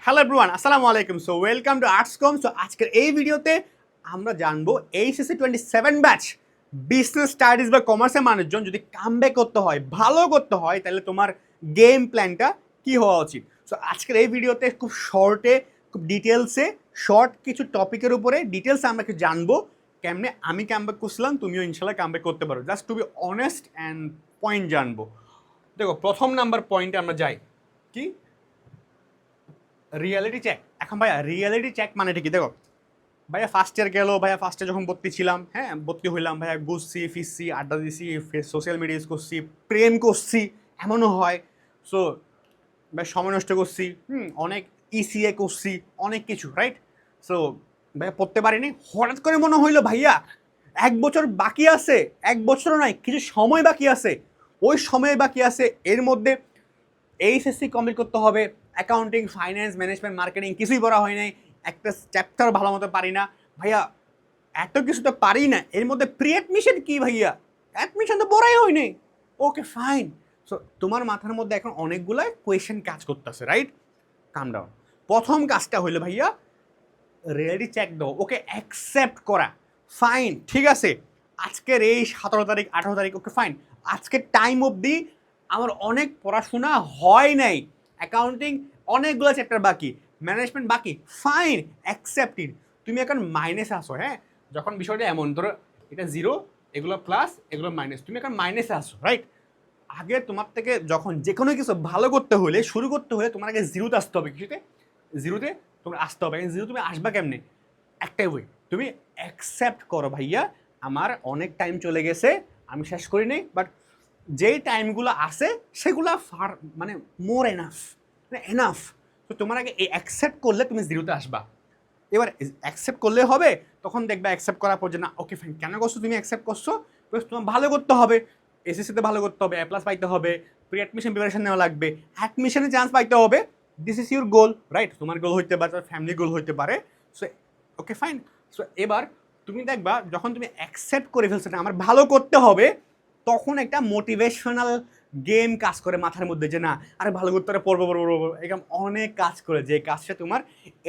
Hello everyone, আসসালামু আলাইকুম। So welcome to Artscom. So আজকের এই ভিডিওতে আমরা জানবো এইচএসসি 27 ব্যাচ বিজনেস স্টাডিজ বা কমার্সের মানুষজন যদি কামব্যাক করতে হয়, ভালো করতে হয়, তাহলে তোমার গেম প্ল্যানটা কি হওয়া উচিত। সো আজকের এই ভিডিওতে খুব শর্টে, খুব ডিটেলসে, শর্ট কিছু টপিকের উপরে ডিটেলসে আমরা কিছু জানবো কেমনে আমি কামব্যাক করছিলাম, তুমিও ইনশাল্লাহ কামব্যাক করতে পারো। Just to be honest and point জানবো। দেখো, প্রথম নাম্বার পয়েন্টে আমরা যাই কি রিয়ালিটি চেক। এখন ভাইয়া রিয়ালিটি চেক মানে কি? দেখো ভাইয়া ফার্স্ট ইয়ার গেল, ভাইয়া ফার্স্ট ইয়ার যখন ভর্তি ছিলাম, হ্যাঁ ভর্তি হইলাম, ভাইয়া ঘুরছি ফিরছি, আড্ডা দিছি, সোশ্যাল মিডিয়া ইউজ করছি, প্রেম করছি, এমনও হয়। সো ভাই সময় নষ্ট করছি, অনেক ইসিএ করছি, অনেক কিছু, রাইট? সো ভাইয়া পড়তে পারিনি। হঠাৎ করে মনে হইলো ভাইয়া 1 বছর বাকি আছে, 1 বছরও নয়, কিছু সময় বাকি আছে। ওই সময় বাকি আছে, এর মধ্যে এইচএসসি কমপ্লিট করতে হবে। অ্যাকাউন্টিং, ফাইন্যান্স, ম্যানেজমেন্ট, মার্কেটিং কিছুই পড়া হয় নাই, একটা চ্যাপ্টার ভালো মতো পারি না ভাইয়া, এত কিছু তো পারি না। এর মধ্যে প্রি অ্যাডমিশন কি ভাইয়া? অ্যাডমিশন তো পড়াই হয়নি। Okay fine. সো তোমার মাথার মধ্যে এখন অনেকগুলো কোয়েশ্চেন কাজ করতেছে, রাইট? কাম ডাউন। প্রথম কাজটা হইলো ভাইয়া রিয়েলিটি চেক দাও, ওকে অ্যাকসেপ্ট করা। ফাইন, ঠিক আছে, আজকের এই 17 তারিখ 18 তারিখ, ওকে ফাইন, আজকের টাইম অবধি আমার অনেক পড়াশোনা হয় নাই। অ্যাকাউন্টিং অনেকগুলো চ্যাপ্টার বাকি, ম্যানেজমেন্ট বাকি, ফাইন, অ্যাকসেপ্টেড। তুমি এখন মাইনাসে আসো, হ্যাঁ, যখন বিষয়টা এমন ধরো এটা জিরো, এগুলো প্লাস, এগুলো মাইনাস, তুমি এখন মাইনাসে আসো, রাইট? আগে তোমার থেকে যখন যে কোনো কিছু ভালো করতে হলে, শুরু করতে হলে, তোমার আগে জিরোতে আসতে হবে। কিছুতে জিরোতে তোমার আসতে হবে। জিরো তুমি আসবা কেমনে? একটাই ওয়ে, তুমি অ্যাকসেপ্ট করো ভাইয়া আমার অনেক টাইম চলে গেছে, আমি শেষ করি নাই, বাট যেই টাইমগুলো আছে সেগুলো ফার মানে মোর এনাফ, মানে এনাফ। তো তোমার আগে এই অ্যাকসেপ্ট করলে তুমি জিরোতে আসবা। এবার অ্যাকসেপ্ট করলে হবে, তখন দেখবা অ্যাকসেপ্ট করার পর যে না, ওকে ফাইন, কেন করছো তুমি অ্যাকসেপ্ট করছো? প্লাস তোমার ভালো করতে হবে, এসএসসিতে ভালো করতে হবে, এ প্লাস পাইতে হবে, প্রি অ্যাডমিশন প্রিপারেশন নেওয়া লাগবে, অ্যাডমিশনে চান্স পাইতে হবে। This is your goal, right? তোমার গোল হইতে পারে, তোমার ফ্যামিলি গোল হইতে পারে। So okay fine. সো এবার তুমি দেখবা যখন তুমি অ্যাকসেপ্ট করে ফেলছো না আমার ভালো করতে হবে, তখন একটা মোটিভেশনাল গেম কাজ করে মাথার মধ্যে যে না আরে ভালো করতে পারে, পড়বো পড়বো পড়বো, এরকম অনেক কাজ করে, যে কাজটা তোমার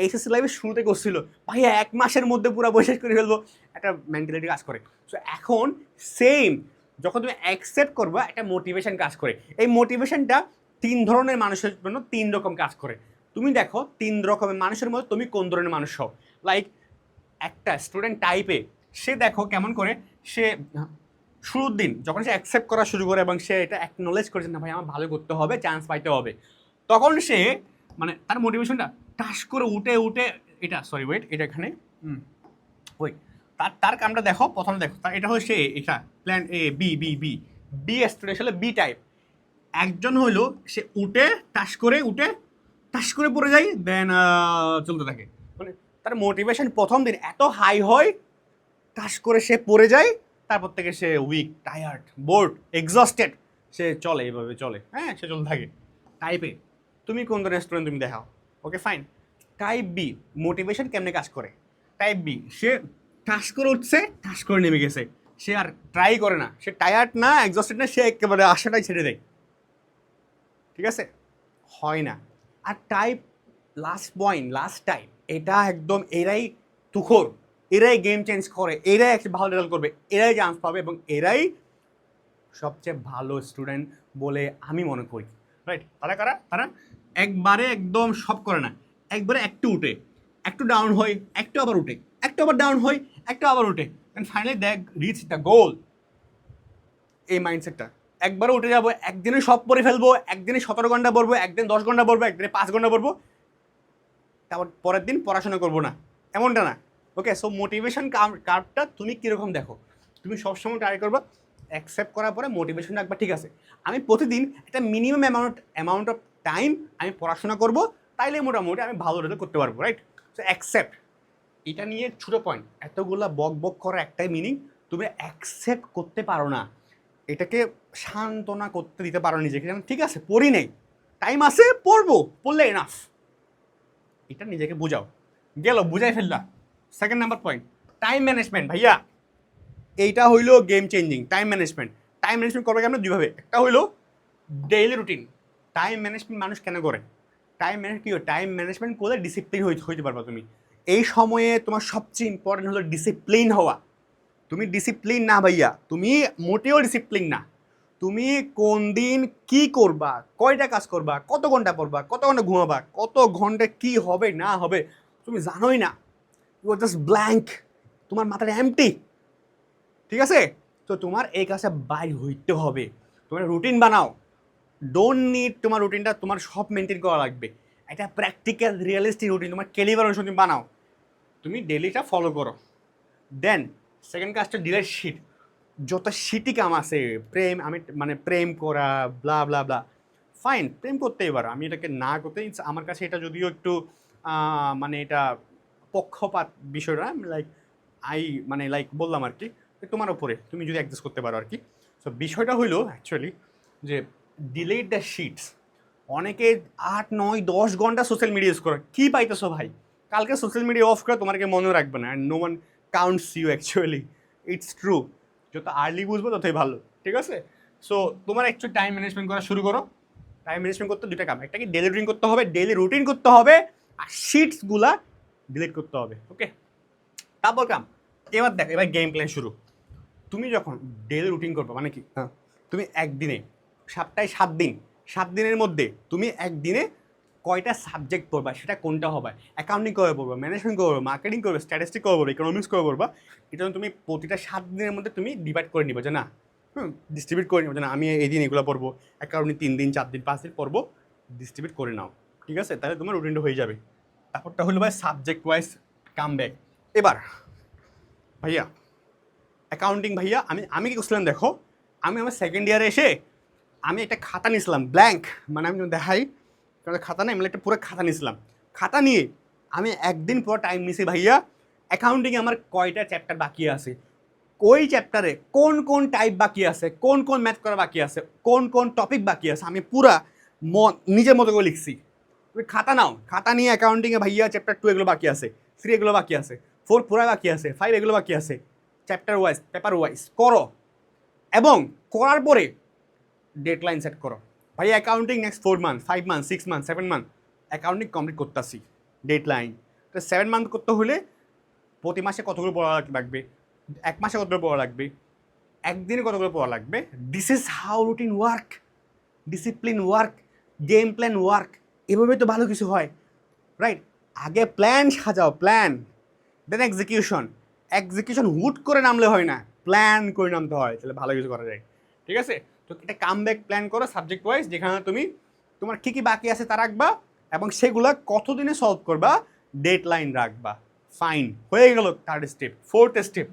এইচএসসি লাইফের শুরুতে করছিল ভাইয়া 1 মাসের মধ্যে পুরো বসে করে ফেলবো, একটা মেন্টালিটি কাজ করে। সো এখন সেম, যখন তুমি অ্যাকসেপ্ট করবা একটা মোটিভেশন কাজ করে। এই মোটিভেশনটা 3 ধরনের মানুষের জন্য 3 রকম কাজ করে। তুমি দেখো 3 রকমের মানুষের মধ্যে তুমি কোন ধরনের মানুষ হও। লাইক একটা স্টুডেন্ট টাইপে, সে দেখো কেমন করে, সে শুরুর দিন যখন সে অ্যাকসেপ্ট করা শুরু করে এবং সে এটা অ্যাকনোলেজ করেছে না ভাই আমার ভালো করতে হবে, চান্স পাইতে হবে, তখন সে মানে তার মোটিভেশনটা টাস করে উঠে উঠে, এটা সরি ওয়েট, এটা এখানে ওয়েট, তার তার কামটা দেখো, প্রথম দেখো তার এটা হলো সে, এটা plan A B B B B student হলে বি টাইপ। একজন হইলো সে উঠে টাস করে উঠে টাস করে পড়ে যায়, দেন চলতে থাকে। মানে তার মোটিভেশন প্রথম দিন এত হাই হয়, টাস করে সে পড়ে যায়, তারপর থেকে সে উইক, টায়ার্ড, বোর্ড, এক্সস্টেড, সে চলে এইভাবে চলে, হ্যাঁ সে চলতে থাকে। টাইপে তুমি কোন ধরনের স্টুডেন্ট তুমি দেখাও। Okay fine. Type B motivation কেমনে কাজ করে? টাইপ বি সে টাস করে উঠছে, টাস করে নেমে গেছে, সে আর ট্রাই করে না, সে টায়ার্ড না, এক্সস্টেড না, সে একেবারে আশাটাই ছেড়ে দেয়। ঠিক আছে, হয় না। আর type last point, last type, এটা একদম এরাই তুখোর, এরাই গেম চেঞ্জ করে, এরাই একটা ভালো রেজাল্ট করবে, এরাই চান্স পাবে এবং এরাই সবচেয়ে ভালো স্টুডেন্ট বলে আমি মনে করি, রাইট? তারা কারা? তারা একবারে একদম সব করে না, একবারে একটু উঠে, একটু ডাউন হয়, একটু আবার উঠে, একটু আবার ডাউন হয়, একটু আবার উঠে, and finally that reach the গোল। এই মাইন্ডসেটটা একবারে উঠে যাবো, একদিনে সব পড়ে ফেলবো, একদিনে 17 ঘন্টা পড়বো, একদিন 10 ঘন্টা পড়বো, একদিনে 5 ঘন্টা পড়বো, তারপর পরের দিন পড়াশোনা করবো না, এমনটা না। ওকে, সো মোটিভেশন কার্ভটা তুমি কীরকম দেখো? তুমি সবসময় ট্রাই করবো অ্যাকসেপ্ট করার পরে মোটিভেশন রাখবা, ঠিক আছে আমি প্রতিদিন একটা মিনিমাম অ্যামাউন্ট অফ টাইম আমি পড়াশোনা করবো, তাইলে মোটামুটি আমি ভালো রেজাল্ট করতে পারবো, রাইট? সো অ্যাকসেপ্ট, এটা নিয়ে ছোটো পয়েন্ট, এতগুলা বক বক করার একটাই মিনিং, তুমি অ্যাকসেপ্ট করতে পারো না, এটাকে সান্ত্বনা করতে দিতে পারো নিজেকে, ঠিক আছে পড়ি নেই, টাইম আছে, পড়বো, পড়লে এনাফ, এটা নিজেকে বোঝাও। গেল, বুঝাই ফেললা। Second number point, time management. ভাইয়া এইটা হইলো গেম চেঞ্জিং, টাইম ম্যানেজমেন্ট। করবে কেন? দুইভাবে, একটা হইলো ডেইলি রুটিন। টাইম ম্যানেজমেন্ট মানুষ কেন করে? টাইম ম্যানেজমেন্ট করলে ডিসিপ্লিন হইতে পারবা তুমি। এই সময়ে তোমার সবচেয়ে ইম্পর্টেন্ট হলো ডিসিপ্লিন হওয়া। তুমি ডিসিপ্লিন না ভাইয়া, তুমি মোটেও ডিসিপ্লিন না। তুমি কোন দিন কি করবা, কয়টা কাজ করবা, কত ঘন্টা পড়বা, কত ঘন্টা ঘুমাবা, কত ঘন্টা কি হবে না হবে তুমি জানোই না। ইউ আর জাস্ট ব্ল্যাঙ্ক, তোমার মাথাটা এমটি। ঠিক আছে, তো তোমার এই কাজটা বাইর হইতে হবে। তোমার রুটিন বানাও, ডোন্ট নিড তোমার রুটিনটা তোমার সব মেনটেন করা লাগবে। একটা প্র্যাকটিক্যাল রিয়েলিস্টিক রুটিন তোমার ক্যালিবার অনুসারে তুমি বানাও, তুমি ডেলিটা ফলো করো। দেন সেকেন্ড কাজটা ডিলেট শিট। যত শিটই কাম আছে, প্রেম, আমি মানে প্রেম করা, ব্লা ব্লা ব্লা, ফাইন, প্রেম করতেই পারো, আমি এটাকে না করতে, আমার কাছে এটা যদিও একটু মানে এটা পক্ষপাত বিষয়টা, লাইক মানে লাইক বললাম আর কি, তোমার উপরে, তুমি যদি অ্যাডজাস্ট করতে পারো আর কি। সো বিষয়টা হইলো অ্যাকচুয়ালি যে ডিলেট দ্য শিটস। অনেকে 8, 9, 10 ঘন্টা সোশ্যাল মিডিয়া ইউজ করে, কী পাইতেছো ভাই? কালকে সোশ্যাল মিডিয়া অফ করে তোমাকে মনে রাখবে না, and no one counts you actually, it's true. যত আর্লি বুঝবো ততই ভালো, ঠিক আছে? সো তোমার একটু টাইম ম্যানেজমেন্ট করা শুরু করো। টাইম ম্যানেজমেন্ট করতে দুইটা কাম, একটা কি ডেলি রুটিন করতে হবে, ডেলি রুটিন করতে হবে, আর শিটসগুলা ডিলিট করতে হবে। ওকে, তারপর কাম। এবার দেখো, এবার গেম প্ল্যান শুরু। তুমি যখন ডেলি রুটিন করবে মানে কি, হ্যাঁ, তুমি একদিনে, সপ্তাহে 7 দিন, 7 দিনের মধ্যে তুমি একদিনে কয়টা সাবজেক্ট পড়বা, সেটা কোনটা হবে, অ্যাকাউন্টিং করে পড়বা, ম্যানেজমেন্ট করবে, মার্কেটিং করবে, স্ট্যাটিস্টিক করে পড়বে, ইকোনমিক্স করে পড়বা, এটা তুমি প্রতিটা 7 দিনের মধ্যে তুমি ডিভাইড করে নিবে যে না, ডিস্ট্রিবিউট করে নিবে যে না, আমি এই দিন এগুলো পড়বো, অ্যাকাউন্টিং 3 দিন 4 দিন 5 দিন পড়বো, ডিস্ট্রিবিউট করে নাও। ঠিক আছে, তাহলে তোমার রুটিনটা হয়ে যাবে। তারপরটা হলো ভাই সাবজেক্ট ওয়াইজ কাম ব্যাক। এবার ভাইয়া অ্যাকাউন্টিং, ভাইয়া আমি কি করছিলাম দেখো, আমি আমার সেকেন্ড ইয়ারে এসে আমি একটা খাতা নিয়েছিলাম ব্ল্যাঙ্ক, মানে আমি দেখাই, কারণ খাতা নেই, আমি একটা পুরো খাতা নিয়েছিলাম। খাতা নিয়ে আমি একদিন পুরো টাইম নিয়েছি ভাইয়া, অ্যাকাউন্টিংয়ে আমার কয়টা চ্যাপ্টার বাকি আছে, ওই চ্যাপ্টারে কোন কোন টাইপ বাকি আছে, কোন কোন ম্যাথ করা বাকি আছে, কোন কোন টপিক বাকি আছে, আমি পুরা নিজের মতো করে লিখছি। তুমি খাতা নাও, খাতা নিয়ে অ্যাকাউন্টিংয়ে ভাইয়া চ্যাপ্টার 2 এগুলো বাকি আছে, 3 এগুলো বাকি আছে, 4 পুরা বাকি আছে, 5 এগুলো বাকি আছে, চ্যাপ্টার ওয়াইজ পেপার ওয়াইজ করো। এবং করার পরে ডেডলাইন সেট করো। ভাই accounting next 4 month, 5 month, 6 month, 7 month accounting complete করতে আসি, ডেডলাইন। তো 7 মান্থ করতে হলে প্রতি মাসে কতগুলো পড়া লাগবে, 1 মাসে কতগুলো পড়া লাগবে, একদিনে কতগুলো পড়া লাগবে। This is how routine work, discipline work, game plan work. এভাবে তো ভালো কিছু হয়, রাইট? আগে প্ল্যান সাজাও, প্ল্যান, দেন এক্সিকিউশন। এক্সিকিউশন হুট করে নামলে হয় না, প্ল্যান করে নামতে হয়, তাহলে ভালো কিছু করা যায়। ঠিক আছে, তো একটা কামব্যাক প্ল্যান করো সাবজেক্ট ওয়াইজ, যেখানে তুমি তোমার কী কী বাকি আছে তা রাখবা, এবং সেগুলো কতদিনে সলভ করবা, ডেডলাইন রাখবা। ফাইন, হয়ে গেল third step. Fourth step,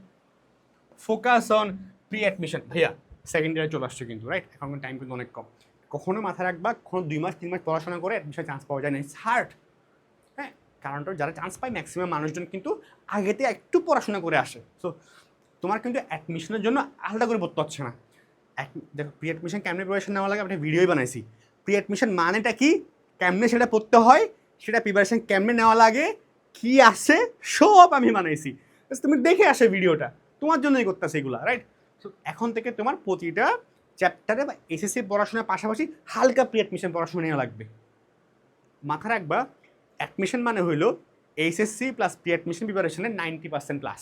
focus on pre admission. ভাইয়া সেকেন্ড ইয়ারে চলে আসছে কিন্তু, রাইট? এখন টাইম কিন্তু অনেক কম। কখনো মাথায় রাখবা, কখনো 2 মাস 3 মাস পড়াশোনা করে অ্যাডমিশন চান্স পাওয়া যায় না, ইটস হার্ড। হ্যাঁ, কারণটা যারা চান্স পায় ম্যাক্সিমাম মানুষজন কিন্তু আগেতে একটু পড়াশোনা করে আসে। সো তোমার কিন্তু অ্যাডমিশনের জন্য আলাদা করে পড়তে হচ্ছে না। দেখো প্রি অ্যাডমিশন কেমনে প্রিপারেশন নেওয়া লাগে, একটা ভিডিওই বানাইছি। প্রি অ্যাডমিশন মানেটা কি, কেমনে সেটা পড়তে হয়, সেটা প্রিপারেশন কেমনে নেওয়া লাগে, কি আসে, সব আমি বানাইছি। তুমি দেখে আসে ভিডিওটা, তোমার জন্যই করতেছে এগুলো, রাইট? সো এখন থেকে তোমার প্রতিটা চ্যাপ্টারে বা এসএসসি পড়াশোনার পাশাপাশি হালকা প্রি অ্যাডমিশন পড়াশোনা নেওয়া লাগবে। মাথা রাখবা, অ্যাডমিশন মানে হইলো এইচএসসি প্লাস প্রি অ্যাডমিশন প্রিপারেশনের 90% প্লাস।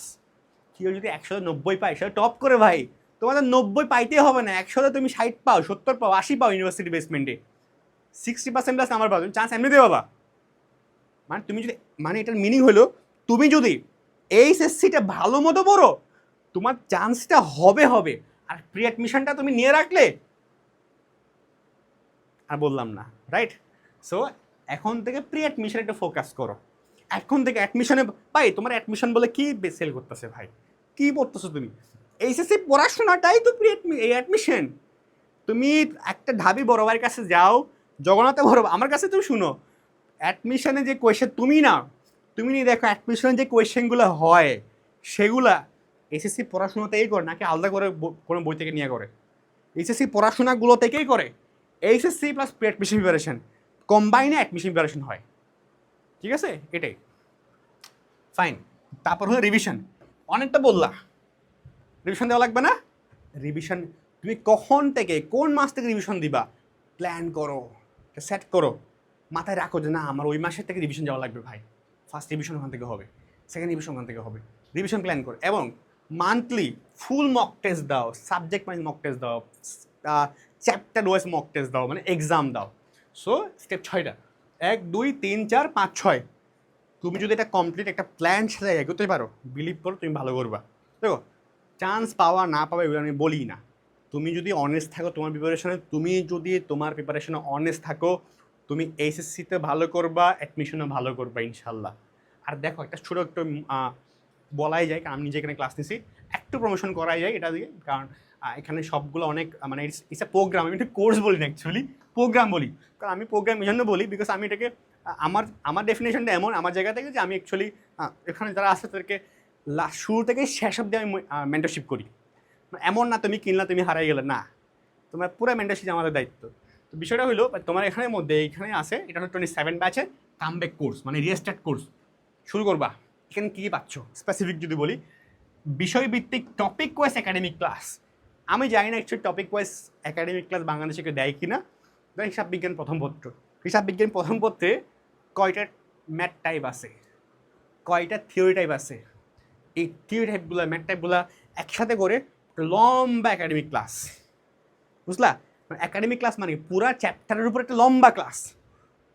কেউ যদি 190 পায় সেটা টপ করে ভাই, তোমাদের 90 পাইতে হবে না, 100 তুমি 60 পাও, 70 পাও, 80 পাও ইউনিভার্সিটি বেসমেন্টে, 60% প্লাস আমার পাও, তুমি চান্স এমনিতে পাবা। মানে তুমি যদি, মানে এটার মিনিং হলো তুমি যদি এইচএসসিটা ভালো মতো পড়ো, তোমার চান্সটা হবে হবে। আর প্রি অ্যাডমিশনটা তুমি নিয়ে রাখলে আর বললাম না, রাইট? সো এখন থেকে প্রি অ্যাডমিশনে একটু ফোকাস করো। এখন থেকে অ্যাডমিশনে, ভাই তোমার অ্যাডমিশন বলে কি সেল করতেছে ভাই, কি পড়তেছো তুমি? এইচএসসি পড়াশোনাটাই তো প্রি অ্যাডমিশন। তুমি একটা ঢাবি বড় ভাইয়ের কাছে যাও, জগন্নাথে বড় আমার কাছে তুমি শুনো, অ্যাডমিশনে যে কোয়েশ্চেন তুমি না, তুমি নিয়ে দেখো অ্যাডমিশনে যে কোয়েশ্চেনগুলো হয় সেগুলা এসএসসি পড়াশোনাতেই করে নাকি আলাদা করে কোনো বই থেকে নিয়ে করে? এইচএসসি পড়াশোনাগুলো থেকেই করে। HSC plus pre admission preparation কম্বাইনে অ্যাডমিশন প্রিপারেশন হয়। ঠিক আছে, এটাই ফাইন। তারপর হলো রিভিশন। অনেকটা বললা, রিভিশন দেওয়া লাগবে না? রিভিশন তুমি কখন থেকে, কোন মাস থেকে রিভিশন দিবা, প্ল্যান করো, সেট করো। মাথায় রাখো যে না আমার ওই মাসের থেকে রিভিশন যাওয়া লাগবে ভাই, ফার্স্ট রিভিশন ওখান থেকে হবে, সেকেন্ড রিভিশন ওখান থেকে হবে, রিভিশন প্ল্যান করো এবং মান্থলি ফুল মক টেস্ট দাও, সাবজেক্ট ওয়াইজ মক টেস্ট দাও, চ্যাপ্টার ওয়াইজ মক টেস্ট দাও, মানে এক্সাম দাও। সো স্টেপ 6টা, 1 2 3 4 5 6। তুমি যদি এটা কমপ্লিট একটা প্ল্যান সাথে এগোতে পারো, বিলিভ করো তুমি ভালো করবা। দেখো চান্স পাওয়া না পাওয়া এগুলো আমি বলি না, তুমি যদি অনেস্ট থাকো তোমার প্রিপারেশনে, তুমি যদি তোমার প্রিপারেশনে অনেস্ট থাকো, তুমি এইচএসসিতে ভালো করবা, অ্যাডমিশনে ভালো করবা ইনশাল্লাহ। আর দেখো একটা ছোটো একটু বলাই যায়, কারণ আমি নিজে এখানে ক্লাস নিছি, একটু প্রমোশন করাই যায় এটা দিয়ে, কারণ এখানে সবগুলো অনেক মানে ইটস এ প্রোগ্রাম, আমি একটা কোর্স বলি না অ্যাকচুয়ালি, প্রোগ্রাম বলি। কারণ আমি প্রোগ্রাম এই জন্য বলি বিকজ আমি এটাকে আমার আমার ডেফিনেশনটা এমন আমার জায়গা থেকে যে আমি অ্যাকচুয়ালি এখানে যারা আছে তাদেরকে শুরু থেকে শেষ অব্দি আমি মেন্টরশিপ করি। এমন না তুমি কিনলা তুমি হারাই গেলে, না, তোমার পুরো মেন্টরশিপ আমাদের দায়িত্ব। তো বিষয়টা হলো তোমার এখানের মধ্যে এইখানে আছে, এটা হলো 27 ব্যাচের কামব্যাক কোর্স, মানে রিস্টার্ট কোর্স শুরু করবা। এখানে কী পাচ্ছ স্পেসিফিক যদি বলি, বিষয়ভিত্তিক টপিক ওয়াইজ একাডেমিক ক্লাস। আমি জানি না actually topic wise academic class বাংলাদেশে কেউ দেয় কি না। হিসাব বিজ্ঞান প্রথম পত্র, হিসাব বিজ্ঞান প্রথম পত্রে কয়টা ম্যাথ টাইপ আছে, কয়টা থিওরি টাইপ আছে, এই থিওরি টাইপগুলো ম্যাথ টাইপগুলো একসাথে করে লম্বা একাডেমিক ক্লাস, বুঝলা? একাডেমিক ক্লাস মানে পুরা চ্যাপ্টারের উপর একটা লম্বা ক্লাস,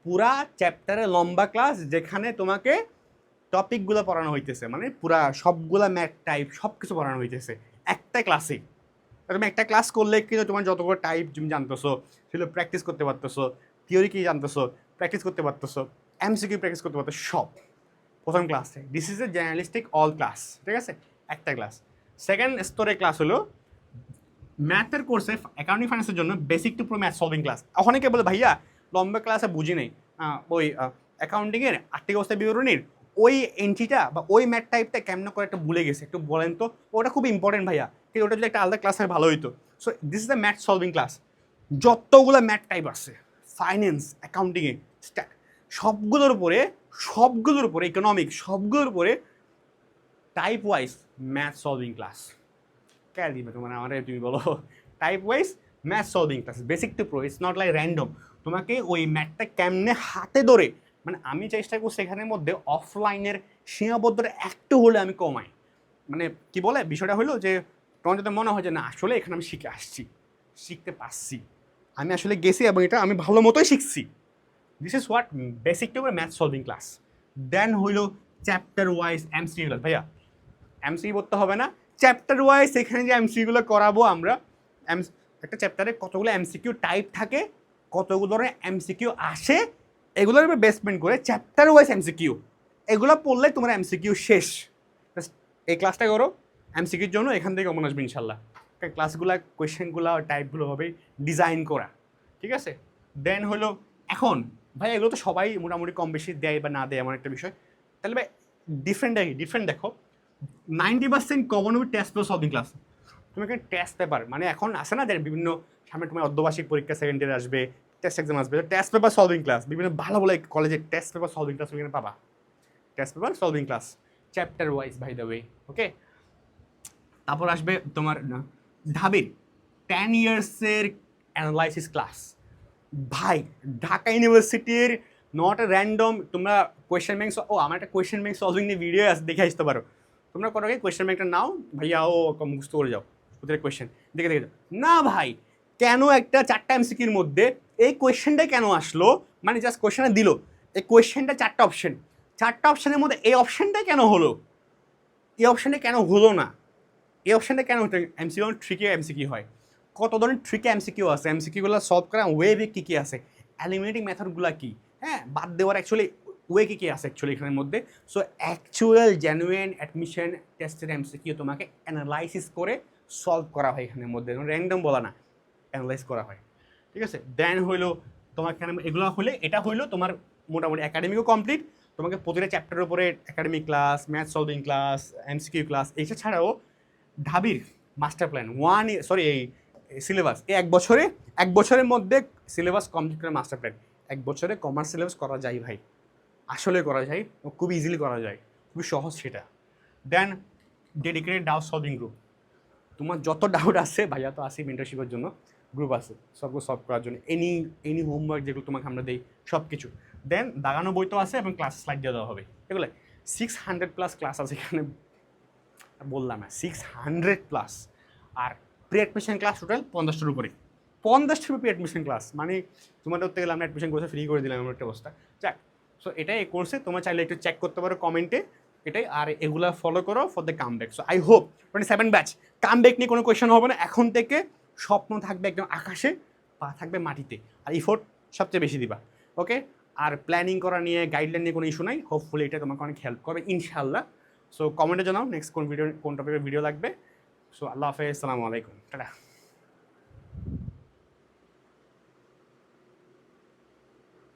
পুরা চ্যাপ্টারের লম্বা ক্লাস যেখানে তোমাকে টপিকগুলো পড়ানো হইতেছে, মানে পুরা সবগুলা ম্যাথ টাইপ সব কিছু পড়ানো হইতেছে একটা ক্লাসে। তুমি একটা ক্লাস করলে কিন্তু তোমার যতগুলো টাইপ তুমি জানতেছো সেগুলো প্র্যাকটিস করতে পারতেছো, থিওরি কী জানতেছো প্র্যাকটিস করতে পারতেছো, এমসিকিউ প্র্যাকটিস করতে পারতেছো, সব প্রথম ক্লাসে। This is a journalistic all class, ঠিক আছে, একটা ক্লাস। সেকেন্ড স্তরের ক্লাস হলো ম্যাথের কোর্সে অ্যাকাউন্টিং ফাইন্যান্সের জন্য basic to pro math solving class. অনেকে বলে ভাইয়া লম্বা ক্লাসে বুঝি নেই, ওই অ্যাকাউন্টিংয়ের আর্থিক অবস্থা বিবরণীর ওই এন্ট্রিটা বা ওই ম্যাথ টাইপটা কেমন করে একটা ভুলে গেছে, একটু বলেন তো। ওটা খুব ইম্পর্টেন্ট ভাইয়া, কিন্তু ওটা যদি একটা আলাদা ক্লাস হয় ভালো হইতো। So this is the math solving class. যতগুলো ম্যাথ টাইপ আছে ফাইন্যান্স অ্যাকাউন্টিংয়ে সবগুলোর উপরে ইকোনমিক সবগুলোর উপরে type wise math solving class. কে দিবে তোমার আমার, তুমি বলো, type wise math solving class basic to pro, it's not like random. তোমাকে ওই ম্যাথটা কেমনে হাতে ধরে, মানে আমি চেষ্টা করছি সেখানের মধ্যে অফলাইনের সীমাবদ্ধতা একটু হলে আমি কমাই। মানে কি বলে বিষয়টা হলো যে তোমার যদি মনে হয় যে না আসলে এখানে আমি শিখে আসছি, শিখতে পারছি, আমি আসলে গেছি এবং এটা আমি ভালো মতোই শিখছি, this is what basic to math solving class. Then হইলো চ্যাপ্টার ওয়াইজ এমসিকিউ ক্লাস। ভাইয়া এমসিকিউ করতে হবে না, চ্যাপ্টার ওয়াইজ এখানে যে এমসিকিউগুলো করাবো আমরা, একটা চ্যাপ্টারে কতগুলো এমসিকিউ টাইপ থাকে, কতগুলো ধরনের এমসিকিউ আসে, এগুলোর উপর বেসমেন্ট করে চ্যাপ্টার ওয়াইজ এমসিকিউ, এগুলো পড়লে তোমার এমসিকিউ শেষ। এই ক্লাসটা করো এমসিকিউর জন্য, এখান থেকে কমন আসবে ইনশাল্লাহ। ক্লাসগুলো কোয়েশ্চেনগুলো টাইপগুলো হবে ডিজাইন করা, ঠিক আছে। দেন হলো এখন ভাই এগুলো তো সবাই মোটামুটি কম বেশি দেয় বা না দেয় এমন একটা বিষয়। তাহলে ভাই ডিফারেন্ট দেখো, 90% কমন হবে টেস্ট পেপার সলভিং ক্লাস। তুমি এখানে টেস্ট পেপার মানে এখন আসে না যে বিভিন্ন সামনে তোমার অর্ধবার্ষিক পরীক্ষা সেকেন্ড ইয়ার আসবে, টেস্ট এক্সাম আসবে, টেস্ট পেপার সলভিং ক্লাস বিভিন্ন ভালো ভালো কলেজের টেস্ট পেপার সলভিং ক্লাস এখানে পাবা। Test paper solving class chapter wise by the way, okay. তারপর আসবে তোমার ঢাবির 10 ইয়ার্সের অ্যানালাইসিস ক্লাস। ভাই ঢাকা ইউনিভার্সিটির নট এ র্যান্ডম, তোমরা কোয়েশ্চেন ব্যাংক, আমার একটা কোয়েশ্চেন ব্যাংক সলভিং নিয়ে ভিডিও আছে, দেখে আসতে পারো। তোমরা কত আগে কোয়েশ্চেন ব্যাংকটা নাও ভাইয়া, মুখস্থ করে যাও ওদের কোয়েশ্চেন দেখে যাও। না ভাই কেন একটা 4টা এমসিকিউর মধ্যে এই কোয়েশ্চেনটাই কেন আসলো, মানে জাস্ট কোয়েশ্চেনটা দিল, এই কোয়েশ্চেনটা 4টা অপশনের মধ্যে এই অপশানটাই কেন হলো, এই অপশানটা কেন হলো না, এই অপশানটা কেন হতো। এমসিকিউ ট্রিকে এমসিকিউ হয়, কত ধরনের ট্রিকে এমসিকিউ আছে, এমসিকিউগুলো সলভ করা ওয়ে কী কী আছে, এলিমিনেটিং মেথডগুলো কী, হ্যাঁ বাদ দেওয়ার অ্যাকচুয়ালি ওয়ে কী আছে অ্যাকচুয়ালি এখানের মধ্যে। সো অ্যাকচুয়াল জেনুইন অ্যাডমিশন টেস্টের এমসিকিউ তোমাকে অ্যানালাইসিস করে সলভ করা হয় এখানের মধ্যে, র্যান্ডম বলা না, অ্যানালাইজ করা হয়, ঠিক আছে। দেন হইলো তোমার এখানে এগুলো হলে এটা হইলো তোমার মোটামুটি একাডেমিকও কমপ্লিট। তোমাকে প্রতিটা চ্যাপ্টারের উপরে academic class, math solving class, MCQ class, এইসব ছাড়াও ঢাবির মাস্টার প্ল্যান এই সিলেবাস এই এক বছরের মধ্যে সিলেবাস কমপ্লিট করে মাস্টার প্ল্যান। 1 বছরে কমার্স সিলেবাস করা যায় ভাই, আসলে করা যায়, খুব ইজিলি করা যায়, খুবই সহজ সেটা। দেন ডেডিকেটেড ডাউট সলভিং গ্রুপ, তোমার যত ডাউট আছে ভাইয়া তো আসি মেন্টরশিপের জন্য গ্রুপ আছে, সবগুলো সলভ করার জন্য। এনি হোমওয়ার্ক যেগুলো তোমাকে আমরা দিই সব কিছু। দেন দাগানো বই তো আছে এবং ক্লাস স্লাইড দিয়ে দেওয়া হবে। এগুলো 600+ ক্লাস আছে এখানে, বললাম না 600+। আর প্রি অ্যাডমিশন ক্লাস টোটাল 50টার উপরে, 50টার প্রি অ্যাডমিশন ক্লাস, মানে তোমাদের ধরতে গেলে আমরা অ্যাডমিশন কোর্সে ফ্রি করে দিলাম এমন একটা অবস্থা। যাক, সো এটাই এই কোর্সে তোমরা চাইলে একটু চেক করতে পারো কমেন্টে এটাই। আর এগুলা ফলো করো for the comeback. So I hope 27 batch comeback নিয়ে কোনো কোয়েশন হবে না। এখন থেকে স্বপ্ন থাকবে একদম আকাশে, পা থাকবে মাটিতে, আর ইফোর্ট সবচেয়ে বেশি দিবা। ওকে, আর প্ল্যানিং করা নিয়ে গাইডলাইন নিয়ে কোনো ইস্যু নাই। হোপফুলি এটা তোমাকে অনেক হেল্প করবে ইনশাআল্লাহ। সো কমেন্টে জানাও নেক্সট কোন টপিকের ভিডিও লাগবে। সো আল্লাহ হাফেজ, আসসালামু আলাইকুম, টাটা।